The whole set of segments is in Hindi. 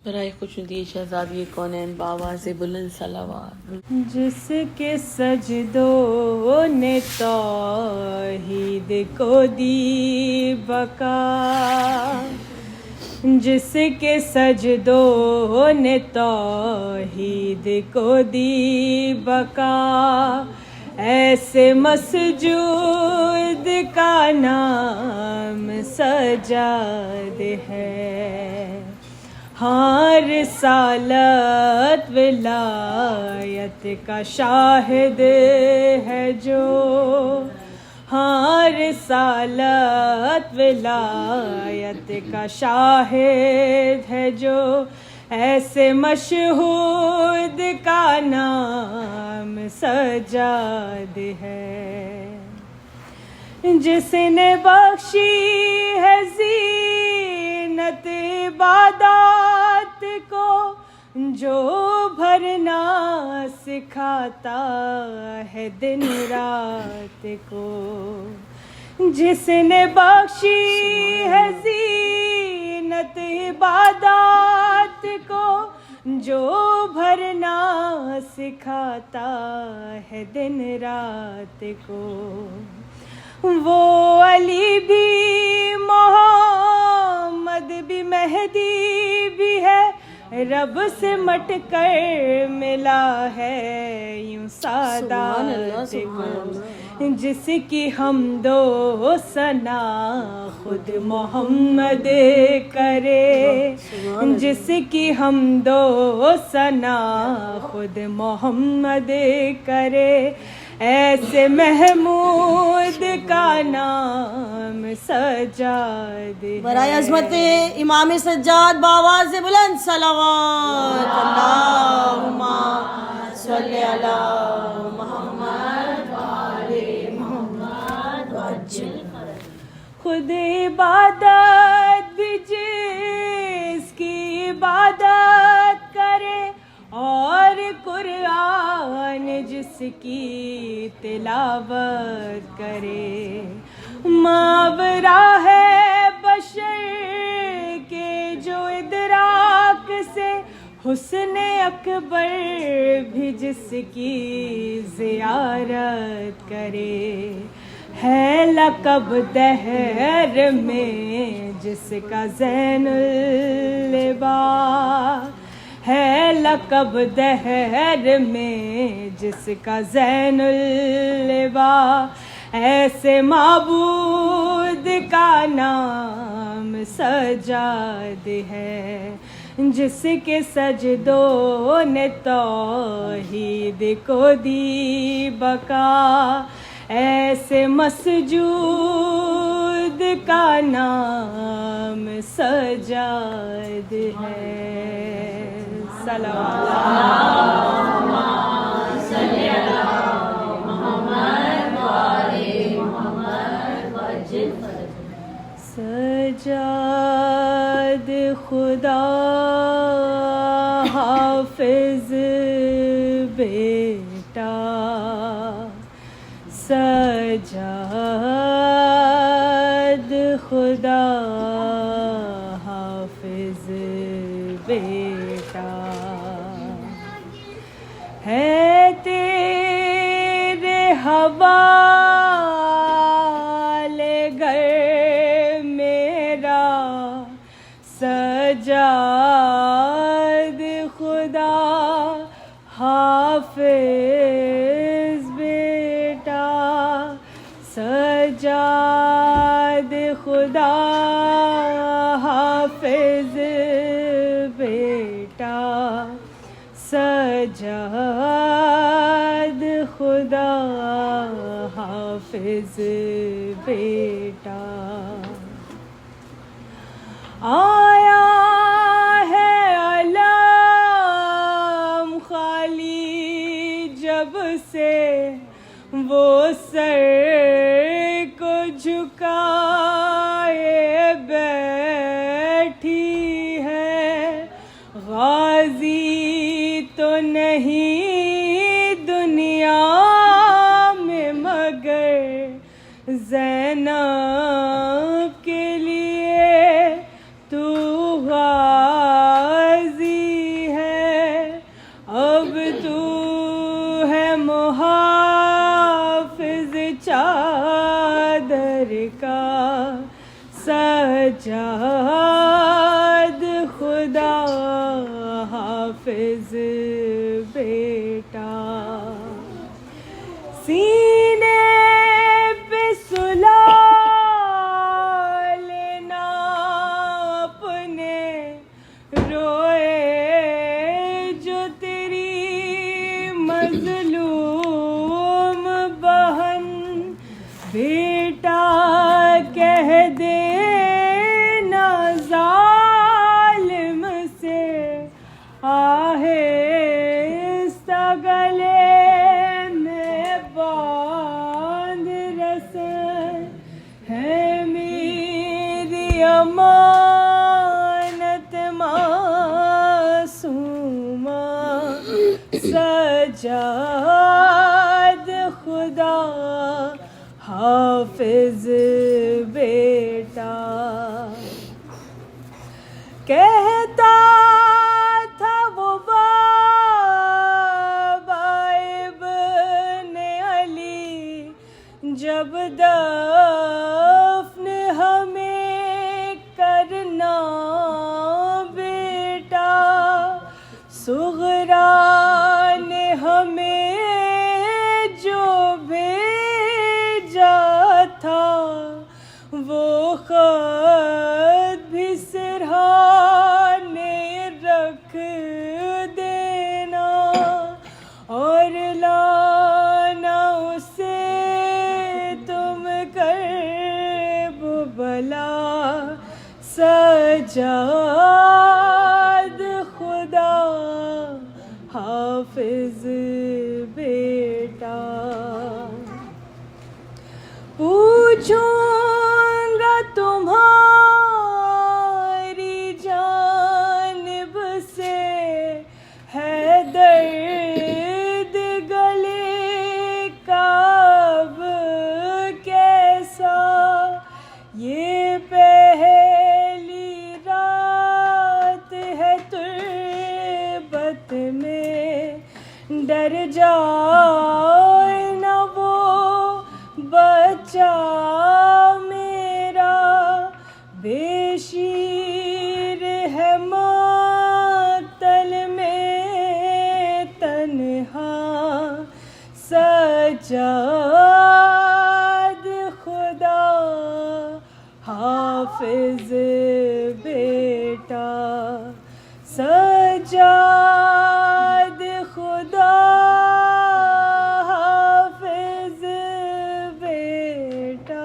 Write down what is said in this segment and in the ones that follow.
बराए खुशनुदी शहजादी कौनैन बावाज़ बुलंद सलावत। जिसके सजदों ने तौहीद को दी बका, जिसके सजदों ने तौहीद को दी बका, ऐसे मसजूद का नाम सजाद है। हाँ रिसालत विलायत का शाहिद है जो, हाँ रिसालत विलायत का शाहिद है जो, ऐसे मशहूद का नाम सजाद है। जिसने बख्शी है ज़ीनत इबादत को, जो भरना सिखाता है दिन रात को, जिसने बख्शी है ज़ीनत इबादत को, जो भरना सिखाता है दिन रात को, वो अली भी मोहम्मद भी मेहदी भी है, रब से मट कर मिला है यूं सादात को। जिसकी हमदो सना खुद मोहम्मद करे, जिसकी हमदो सना खुद मोहम्मद करे, ऐसे महमूद का नाम सजाद है। बराए अज़मत इमाम सज्जाद बावाज़ बुलंद सलावत। अल्लाहुम्मा सल्ली अला मुहम्मद व आले मुहम्मद वअज्जिल। खुद इबादत भी जिसकी इबादत करे, और कुरान जिसकी तिलावत करे, मावरा है बशर के जो इदराक से, हुस्न अकबर भी जिसकी ज़ियारत करे, है लक़ब दहर में जिसका ज़ैनुल लिबास, है लक़ब दहर में जिसका ज़ैनुल लिबास, ऐसे माबूद का नाम सजाद है। जिसके सजदों ने तौहीद को दी बका, ऐसे मसजूद का नाम सजाद है। सजाद खुदा हाफिज बेटा, सजाद खुदा हाफिज बेटा, है तेरे हवाले घर मेरा सजाद खुदा हाफिज बेटा, सजाद खुदा हाफिज बेटा, सजाद खुदा हाफिज बेटा। आया है अलम खाली जब से, वो सर को झुकाए बैठी है, गाजी तो नहीं दुनिया में मगर ज़ैनब के लिए तू गाजी सज्जाद खुदा हाफिज बेटा सीने पे सुला लेना अपने रोए जो तेरी मजलूम बहन बेटा कह दे ना जालिम से आहिस्ता गले में बांध रसन है मेरी अमानत मासूमा सज्जाद खुदा हाफिज बेटा कहता था वो बाबा इब्ने अली जब दफन हमें करना बेटा सुगरा ने हमें जो भेजा था वो खत भी सिरहाने रख देना और लाना उसे तुम करबला सज्जाद खुदा हाफिज बेटा पूछूंगा तुम्हारी जानिब से है दर्द गले का अब कैसा ये पहली रात है तुर्बत में डर जाए न वो बच्चा मेरा बेशीर है मातल में तन्हा सज्जाद खुदा हाफिज बेटा सज्जाद खुदा हाफिज बेटा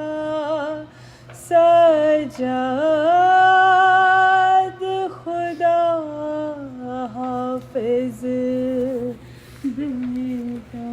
सज्जाद खुदा हाफिज बेटा